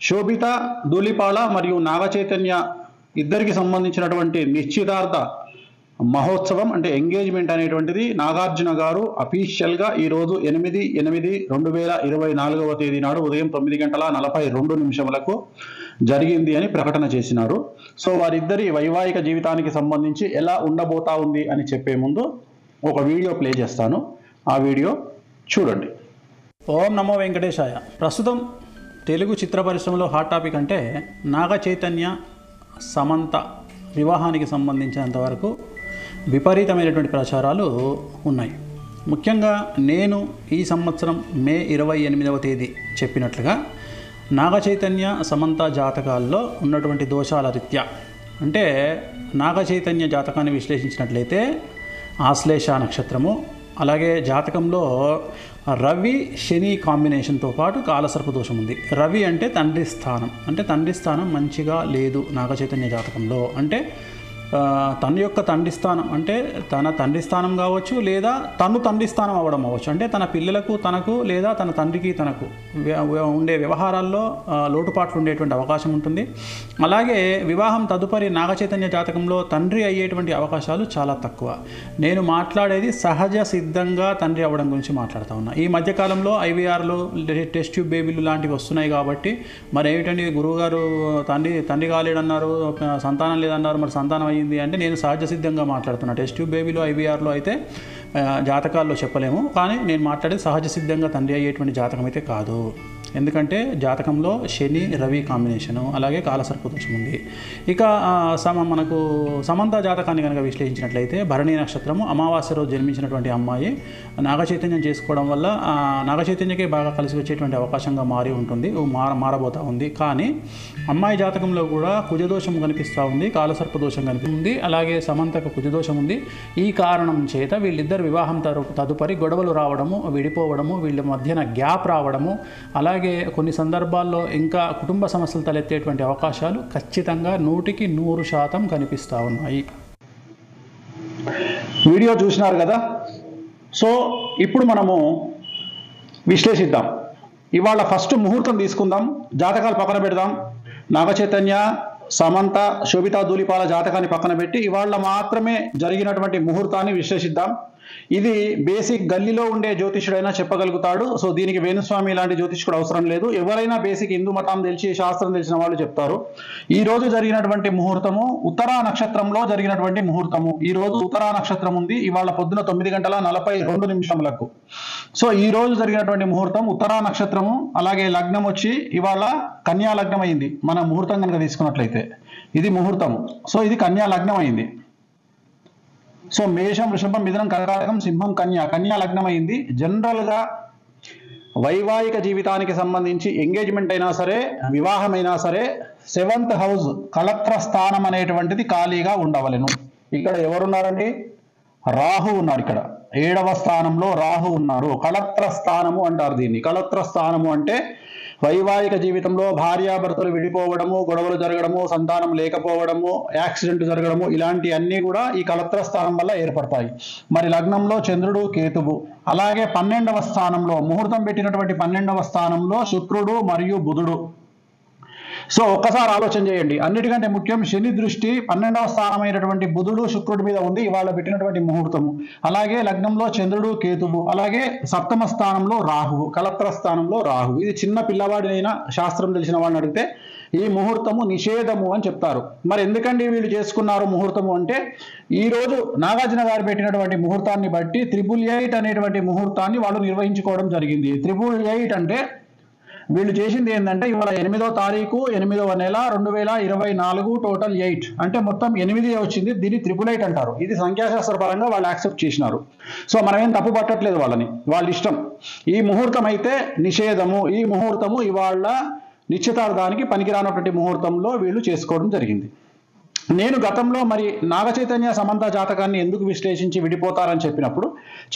శోభిత ధూళిపాళ మరియు నాగ చైతన్య ఇద్దరికి సంబంధించినటువంటి నిశ్చితార్థ మహోత్సవం అంటే ఎంగేజ్మెంట్ అనేటువంటిది నాగార్జున గారు అఫీషియల్గా ఈరోజు 8/8/2024 తేదీ నాడు ఉదయం 9:42 జరిగింది అని ప్రకటన చేసినారు. సో వారిద్దరి వైవాహిక జీవితానికి సంబంధించి ఎలా ఉండబోతా ఉంది అని చెప్పే ముందు ఒక వీడియో ప్లే చేస్తాను. ఆ వీడియో చూడండి. ఓం నమో వెంకటేశాయ. ప్రస్తుతం తెలుగు చిత్ర పరిశ్రమలో హాట్ టాపిక్ అంటే నాగ చైతన్య సమంత వివాహానికి సంబంధించినంతవరకు విపరీతమైనటువంటి ప్రచారాలు ఉన్నాయి. ముఖ్యంగా నేను ఈ సంవత్సరం మే 28వ తేదీ చెప్పినట్లుగా నాగ చైతన్య సమంత జాతకాల్లో ఉన్నటువంటి దోషాల రీత్యా అంటే నాగ చైతన్య జాతకాన్ని విశ్లేషించినట్లయితే ఆశ్లేష నక్షత్రము, అలాగే జాతకంలో రవి శని కాంబినేషన్తో పాటు కాలసర్ప దోషం ఉంది. రవి అంటే తండ్రి స్థానం, అంటే తండ్రి స్థానం మంచిగా లేదు నాగ చైతన్య జాతకంలో. అంటే తన యొక్క తండ్రి స్థానం అంటే తన తండ్రి స్థానం కావచ్చు, లేదా తను తండ్రి స్థానం అవ్వడం అవ్వచ్చు. అంటే తన పిల్లలకు తనకు లేదా తన తండ్రికి తనకు ఉండే వ్యవహారాల్లో లోటుపాట్లు ఉండేటువంటి అవకాశం ఉంటుంది. అలాగే వివాహం తదుపరి నాగ చైతన్య జాతకంలో తండ్రి అయ్యేటువంటి అవకాశాలు చాలా తక్కువ. నేను మాట్లాడేది సహజ సిద్ధంగా తండ్రి అవ్వడం గురించి మాట్లాడుతూ ఉన్నా. ఈ మధ్యకాలంలో ఐవీఆర్లు, టెస్ట్ ట్యూబ్ బేబీలు లాంటివి వస్తున్నాయి కాబట్టి మరి ఏమిటండి గురువుగారు తండ్రి కాలేడన్నారు, సంతానం లేదన్నారు, మరి సంతానం అయ్యింది అంటే నేను సహజ సిద్ధంగా మాట్లాడుతున్నా. టెస్ట్ ట్యూబ్ బేబీలో ఐవీఆర్లో అయితే జాతకాల్లో చెప్పలేము, కానీ నేను మాట్లాడేది సహజ సిద్ధంగా తండ్రి అయ్యేటువంటి జాతకం అయితే కాదు. ఎందుకంటే జాతకంలో శని రవి కాంబినేషను, అలాగే కాలసర్ప దోషం ఉంది. ఇక మనకు సమంత జాతకాన్ని కనుక విశ్లేషించినట్లయితే భరణి నక్షత్రము, అమావాస్య రోజు జన్మించినటువంటి అమ్మాయి నాగ చైతన్యం చేసుకోవడం వల్ల నాగ చైతన్యకే బాగా కలిసి వచ్చేటువంటి అవకాశంగా మారి ఉంటుంది, మారబోతూ ఉంది. కానీ అమ్మాయి జాతకంలో కూడా కుజదోషం కనిపిస్తూ ఉంది, కాలసర్ప దోషం కనిపిస్తుంది, అలాగే సమంతకు కుజదోషం ఉంది. ఈ కారణం చేత వీళ్ళిద్దరు వివాహం తదుపరి గొడవలు రావడము, విడిపోవడము, వీళ్ళ మధ్యన గ్యాప్ రావడము, అలాగే కొన్ని సందర్భాల్లో ఇంకా కుటుంబ సమస్యలు తలెత్తేటువంటి అవకాశాలు ఖచ్చితంగా 100% కనిపిస్తూ ఉన్నాయి. వీడియో చూసినారు కదా. సో ఇప్పుడు మనము విశ్లేషిద్దాం. ఇవాళ ఫస్ట్ ముహూర్తం తీసుకుందాం, జాతకాలు పక్కన పెడదాం. నాగ చైతన్య సమంత శోభిత ధూళిపాళ జాతకాన్ని పక్కన పెట్టి ఇవాళ మాత్రమే జరిగినటువంటి ముహూర్తాన్ని విశ్లేషిద్దాం. ఇది బేసిక్ గల్లీలో ఉండే జ్యోతిష్యుడైనా చెప్పగలుగుతాడు. సో దీనికి వేణుస్వామి లాంటి జ్యోతిష్కుడు అవసరం లేదు. ఎవరైనా బేసిక్ హిందూ మతం తెలిసి శాస్త్రం తెలిసిన వాళ్ళు చెప్తారు. ఈ రోజు జరిగినటువంటి ముహూర్తము ఉత్తరా నక్షత్రంలో జరిగినటువంటి ముహూర్తము. ఈ రోజు ఉత్తరా నక్షత్రం ఉంది, ఇవాళ పొద్దున 9:42. సో ఈ రోజు జరిగినటువంటి ముహూర్తం ఉత్తరా నక్షత్రము, అలాగే లగ్నం వచ్చి ఇవాళ కన్యా లగ్నం అయింది. మన ముహూర్తం కనుక తీసుకున్నట్లయితే ఇది ముహూర్తము. సో ఇది కన్యా లగ్నం అయింది. సో మేషం, వృషభం, మిథునం, కర్కాటకం, సింహం, కన్యా లగ్నం అయింది. జనరల్గా వైవాహిక జీవితానికి సంబంధించి ఎంగేజ్మెంట్ అయినా సరే, వివాహం అయినా సరే 7th హౌస్ కళత్ర స్థానం అనేటువంటిది ఖాళీగా ఉండవలెను. ఇక్కడ ఎవరున్నారండి? రాహు ఉన్నారు. ఇక్కడ 7వ స్థానంలో రాహు ఉన్నారు. కళత్ర స్థానము అంటారు దీన్ని. కళత్ర స్థానము అంటే వైవాహిక జీవితంలో భార్యాభర్తలు విడిపోవడము, గొడవలు జరగడము, సంతానం లేకపోవడము, యాక్సిడెంట్ జరగడము, ఇలాంటి అన్నీ కూడా ఈ కళత్ర స్థానం వల్ల ఏర్పడతాయి. మరి లగ్నంలో చంద్రుడు, కేతువు, అలాగే 12వ స్థానంలో ముహూర్తం పెట్టినటువంటి 12వ స్థానంలో శుక్రుడు మరియు బుధుడు. సో ఒక్కసారి ఆలోచన చేయండి. అన్నిటికంటే ముఖ్యం శని దృష్టి 12వ స్థానమైనటువంటి బుధుడు శుక్రుడి మీద ఉంది ఇవాళ పెట్టినటువంటి ముహూర్తము. అలాగే లగ్నంలో చంద్రుడు, కేతువు, అలాగే 7వ స్థానంలో రాహువు, కళత్ర స్థానంలో రాహువు. ఇది చిన్న పిల్లవాడినైనా శాస్త్రం తెలిసిన వాళ్ళని అడిగితే ఈ ముహూర్తము నిషేధము అని చెప్తారు. మరి ఎందుకండి వీళ్ళు చేసుకున్నారు ముహూర్తము అంటే, ఈ రోజు నాగార్జున గారు పెట్టినటువంటి ముహూర్తాన్ని బట్టి 888 అనేటువంటి ముహూర్తాన్ని వాళ్ళు నిర్వహించుకోవడం జరిగింది. 888 అంటే వీళ్ళు చేసింది ఏంటంటే ఇవాళ 8వ తారీఖు 8వ నెల 2024 టోటల్ 8 అంటే మొత్తం 8 వచ్చింది. దీన్ని 888 అంటారు. ఇది సంఖ్యాశాస్త్ర పరంగా వాళ్ళు యాక్సెప్ట్ చేసినారు. సో మనం ఏం తప్పు పట్టట్లేదు వాళ్ళని, వాళ్ళ ఇష్టం. ఈ ముహూర్తం అయితే నిషేధము. ఈ ముహూర్తము ఇవాళ నిశ్చితార్థానికి పనికిరానటువంటి ముహూర్తంలో వీళ్ళు చేసుకోవడం జరిగింది. నేను గతంలో మరి నాగ చైతన్య సమంత జాతకాన్ని ఎందుకు విశ్లేషించి విడిపోతారని చెప్పినప్పుడు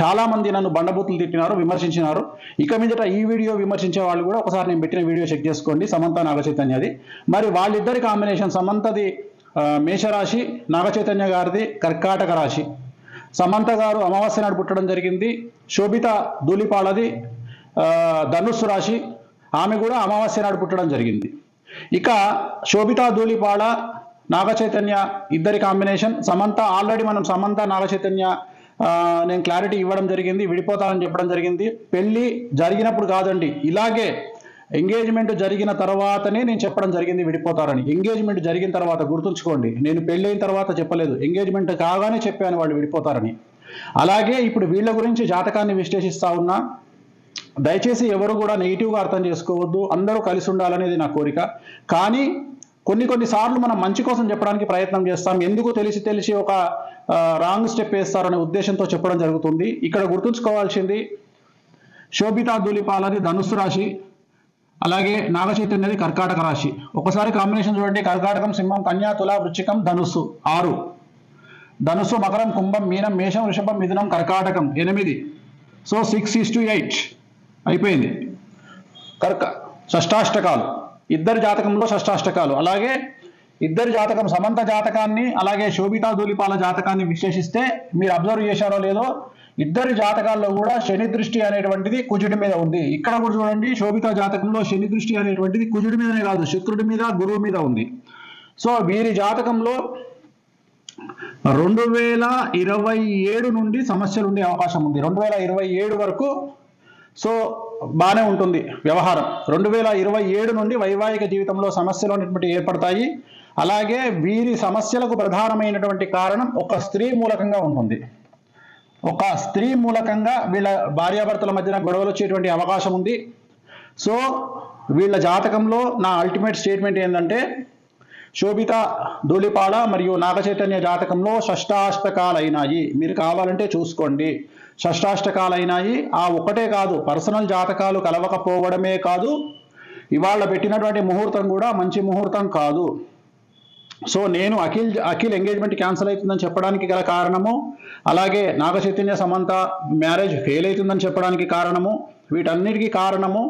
చాలామంది నన్ను బండబూతులు తిట్టినారు, విమర్శించినారు. ఇక మీదట ఈ వీడియో విమర్శించే వాళ్ళు కూడా ఒకసారి నేను పెట్టిన వీడియో చెక్ చేసుకోండి, సమంత నాగ చైతన్యది. మరి వాళ్ళిద్దరి కాంబినేషన్ సమంతది మేషరాశి, నాగ చైతన్య గారిది కర్కాటక రాశి. సమంత గారు అమావాస్య నాడు పుట్టడం జరిగింది. శోభిత ధూళిపాళది ధనుస్సు రాశి, ఆమె కూడా అమావాస్య నాడు పుట్టడం జరిగింది. ఇక శోభితా ధూళిపాళ నాగ చైతన్య ఇద్దరి కాంబినేషన్. సమంత ఆల్రెడీ మనం సమంత నాగ చైతన్య నేను క్లారిటీ ఇవ్వడం జరిగింది, విడిపోతారని చెప్పడం జరిగింది. పెళ్ళి జరిగినప్పుడు కాదండి, ఇలాగే ఎంగేజ్మెంట్ జరిగిన తర్వాతనే నేను చెప్పడం జరిగింది విడిపోతారని. ఎంగేజ్మెంట్ జరిగిన తర్వాత గుర్తుంచుకోండి, నేను పెళ్ళి అయిన తర్వాత చెప్పలేదు, ఎంగేజ్మెంట్ కాగానే చెప్పాను వాళ్ళు విడిపోతారని. అలాగే ఇప్పుడు వీళ్ళ గురించి జాతకాన్ని విశ్లేషిస్తా ఉన్నా. దయచేసి ఎవరు కూడా నెగిటివ్గా అర్థం చేసుకోవద్దు, అందరూ కలిసి ఉండాలనేది నా కోరిక. కానీ కొన్నిసార్లు మనం మంచి కోసం చెప్పడానికి ప్రయత్నం చేస్తాం, ఎందుకు తెలిసి ఒక రాంగ్ స్టెప్ వేస్తారనే ఉద్దేశంతో చెప్పడం జరుగుతుంది. ఇక్కడ గుర్తుంచుకోవాల్సింది, శోభితా ధూళిపాలది ధనుస్సు రాశి, అలాగే నాగ చైతన్యది కర్కాటక రాశి. ఒకసారి కాంబినేషన్ చూడండి, కర్కాటకం, సింహం, కన్యా, తుల, వృశ్చికం, ధనుస్సు 6, ధనుస్సు, మకరం, కుంభం, మీనం, మేషం, వృషభం, మిథునం, కర్కాటకం 8. సో 6:8 అయిపోయింది. షష్టాష్టకాలు, ఇద్దరి జాతకంలో షష్టాష్టకాలు. అలాగే ఇద్దరి జాతకం, సమంత జాతకాన్ని అలాగే శోభితా ధూళిపాల జాతకాన్ని విశ్లేషిస్తే మీరు అబ్జర్వ్ చేశారో లేదో, ఇద్దరి జాతకాల్లో కూడా శని దృష్టి అనేటువంటిది కుజుడి మీద ఉంది. ఇక్కడ కూడా చూడండి, శోభితా జాతకంలో శని దృష్టి అనేటువంటిది కుజుడి మీదనే కాదు, శుక్రుడి మీద, గురువు మీద ఉంది. సో వీరి జాతకంలో 2027 నుండి సమస్యలు ఉండే అవకాశం ఉంది. 2027 వరకు సో బాగానే ఉంటుంది వ్యవహారం. 2027 నుండి వైవాహిక జీవితంలో సమస్యలు అనేటువంటి ఏర్పడతాయి. అలాగే వీరి సమస్యలకు ప్రధానమైనటువంటి కారణం ఒక స్త్రీ మూలకంగా ఉంటుంది. ఒక స్త్రీ మూలకంగా వీళ్ళ భార్యాభర్తల మధ్యన గొడవలు వచ్చేటువంటి అవకాశం ఉంది. సో వీళ్ళ జాతకంలో నా అల్టిమేట్ స్టేట్మెంట్ ఏంటంటే, శోభితా ధూళిపాళ మరియు నాగ చైతన్య జాతకంలో షష్టాష్టకాలైనాయి. మీరు కావాలంటే చూసుకోండి, షష్టాష్టకాలైనాయి. ఆ ఒకటే కాదు, పర్సనల్ జాతకాలు కలవకపోవడమే కాదు, ఇవాళ పెట్టినటువంటి ముహూర్తం కూడా మంచి ముహూర్తం కాదు. సో నేను అఖిల్ ఎంగేజ్మెంట్ క్యాన్సిల్ అవుతుందని చెప్పడానికి గల కారణము, అలాగే నాగ చైతన్య సమంత మ్యారేజ్ ఫెయిల్ అవుతుందని చెప్పడానికి కారణము, వీటన్నిటికీ కారణము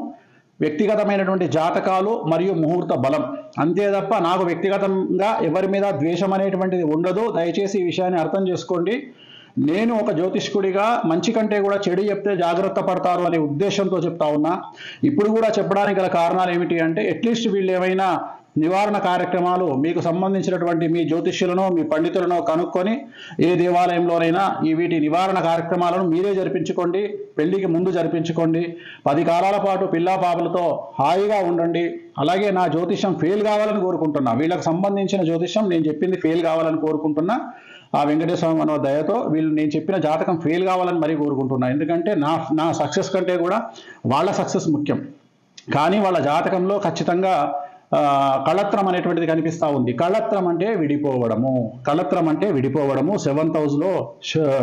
వ్యక్తిగతమైనటువంటి జాతకాలు మరియు ముహూర్త బలం. అంతే తప్ప నాకు వ్యక్తిగతంగా ఎవరి మీద ద్వేషం అనేటువంటిది ఉండదు. దయచేసి ఈ విషయాన్ని అర్థం చేసుకోండి. నేను ఒక జ్యోతిష్కుడిగా మంచి కంటే కూడా చెడు చెప్తే జాగ్రత్త పడతారు అనే ఉద్దేశంతో చెప్తా ఉన్నా. ఇప్పుడు కూడా చెప్పడానికి గల కారణాలు ఏమిటి అంటే, అట్లీస్ట్ వీళ్ళు ఏమైనా నివారణ కార్యక్రమాలు మీకు సంబంధించినటువంటి మీ జ్యోతిష్యులను, మీ పండితులను కనుక్కొని ఏ దేవాలయంలోనైనా వీటి నివారణ కార్యక్రమాలను మీరే జరిపించుకోండి. పెళ్లికి ముందు జరిపించుకోండి. 10 కాలాల పాటు పిల్లా పాపలతో హాయిగా ఉండండి. అలాగే నా జ్యోతిష్యం ఫెయిల్ కావాలని కోరుకుంటున్నా. వీళ్ళకి సంబంధించిన జ్యోతిష్యం నేను చెప్పింది ఫెయిల్ కావాలని కోరుకుంటున్నా. ఆ వెంకటేశ్వర స్వామి అనే దయతో వీళ్ళు నేను చెప్పిన జాతకం ఫెయిల్ కావాలని మరీ కోరుకుంటున్నా. ఎందుకంటే నా సక్సెస్ కంటే కూడా వాళ్ళ సక్సెస్ ముఖ్యం. కానీ వాళ్ళ జాతకంలో ఖచ్చితంగా కళత్రం అనేటువంటిది కనిపిస్తూ ఉంది. కళత్రం అంటే విడిపోవడము. 7th హౌస్లో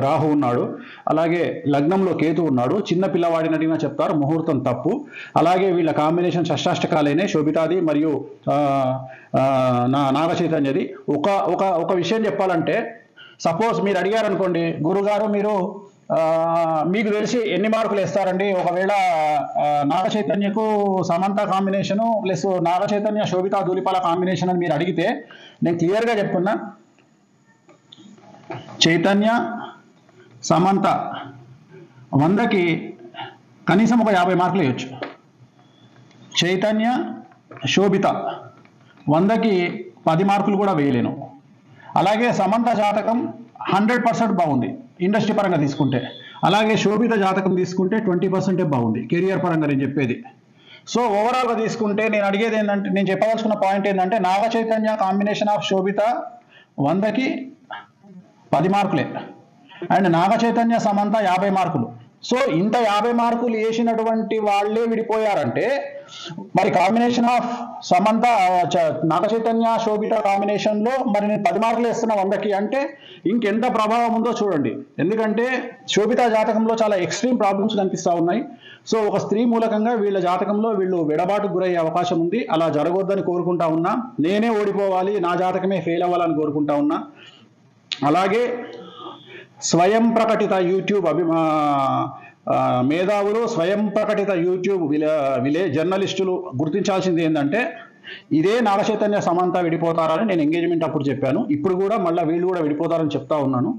రాహు ఉన్నాడు, అలాగే లగ్నంలో కేతు ఉన్నాడు. చిన్న పిల్లవాడిని అడిగినా చెప్తారు ముహూర్తం తప్పు. అలాగే వీళ్ళ కాంబినేషన్ షష్టాష్టకాలైన శోభితాది మరియు నాగ చైతన్యది. ఒక విషయం చెప్పాలంటే, సపోజ్ మీరు అడిగారు అనుకోండి, గురుగారు మీరు మీకు తెలిసి ఎన్ని మార్కులు వేస్తారండి ఒకవేళ నాగ చైతన్యకు Samantha combination plus Naga Chaitanya Sobhita Dhulipala combination అని మీరు అడిగితే, నేను క్లియర్గా చెప్తున్నా, చైతన్య సమంత 100కి కనీసం ఒక 50 మార్కులు వేయచ్చు. చైతన్య శోభిత 100కి 10 మార్కులు కూడా వేయలేను. అలాగే సమంత జాతకం 100% బాగుంది ఇండస్ట్రీ పరంగా తీసుకుంటే. అలాగే శోభిత జాతకం తీసుకుంటే 20% బాగుంది కెరియర్ పరంగా నేను చెప్పేది. సో ఓవరాల్గా తీసుకుంటే నేను అడిగేది ఏంటంటే, నేను చెప్పదలుచుకున్న పాయింట్ ఏంటంటే, నాగ చైతన్య కాంబినేషన్ ఆఫ్ శోభిత 100కి 10 మార్కులే, అండ్ నాగ చైతన్య సమంత 50 మార్కులు. సో ఇంత 50 మార్కులు వేసినటువంటి వాళ్ళే విడిపోయారంటే, మరి కాంబినేషన్ ఆఫ్ సమంత నాగ చైతన్య శోభిత కాంబినేషన్లో మరి నేను 10 మార్కులు వేస్తున్నా 100కి అంటే ఇంకెంత ప్రభావం ఉందో చూడండి. ఎందుకంటే శోభిత జాతకంలో చాలా ఎక్స్ట్రీమ్ ప్రాబ్లమ్స్ కనిపిస్తూ ఉన్నాయి. సో ఒక స్త్రీ మూలకంగా వీళ్ళ జాతకంలో వీళ్ళు విడబాటుకు గురయ్యే అవకాశం ఉంది. అలా జరగొద్దని కోరుకుంటా ఉన్నా. నేనే ఓడిపోవాలి, నా జాతకమే ఫెయిల్ అవ్వాలని కోరుకుంటా ఉన్నా. అలాగే స్వయం ప్రకటిత యూట్యూబ్ మేధావులు, స్వయం ప్రకటిత యూట్యూబ్ జర్నలిస్టులు గుర్తించాల్సింది ఏంటంటే, ఇదే నాగచైతన్య సమంత విడిపోతారని నేను ఎంగేజ్మెంట్ అప్పుడు చెప్పాను. ఇప్పుడు కూడా మళ్ళీ వీళ్ళు కూడా విడిపోతారని చెప్తా ఉన్నాను.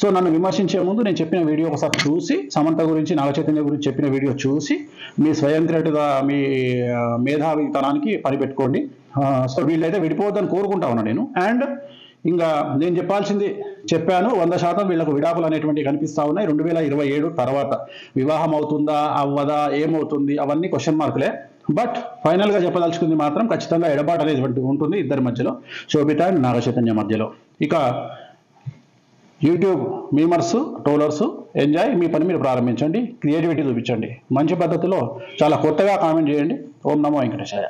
సో నన్ను విమర్శించే ముందు నేను చెప్పిన వీడియో ఒకసారి చూసి, సమంత గురించి నాగచైతన్య గురించి చెప్పిన వీడియో చూసి మీ స్వయంత్రటుగా మీ మేధావితనానికి పనిపెట్టుకోండి. సో వీళ్ళైతే విడిపోవద్దని కోరుకుంటా ఉన్నాను నేను. అండ్ ఇంకా నేను చెప్పాల్సింది చెప్పాను. 100% వీళ్ళకు విడాకులు అనేటువంటివి కనిపిస్తూ ఉన్నాయి. 2027 తర్వాత వివాహం అవుతుందా అవ్వదా ఏమవుతుంది అవన్నీ క్వశ్చన్ మార్కులే. బట్ ఫైనల్గా చెప్పదలుచుకుంది మాత్రం ఖచ్చితంగా ఎడబాటు అనేటువంటి ఉంటుంది ఇద్దరి మధ్యలో, శోభిత అండ్ నాగచైతన్య మధ్యలో. ఇక యూట్యూబ్ మీమర్స్, ట్రోలర్స్, ఎంజాయ్, మీ పని మీరు ప్రారంభించండి, క్రియేటివిటీ చూపించండి, మంచి పద్ధతిలో చాలా కొత్తగా కామెంట్ చేయండి. ఓం నమో వెంకటేశాయ.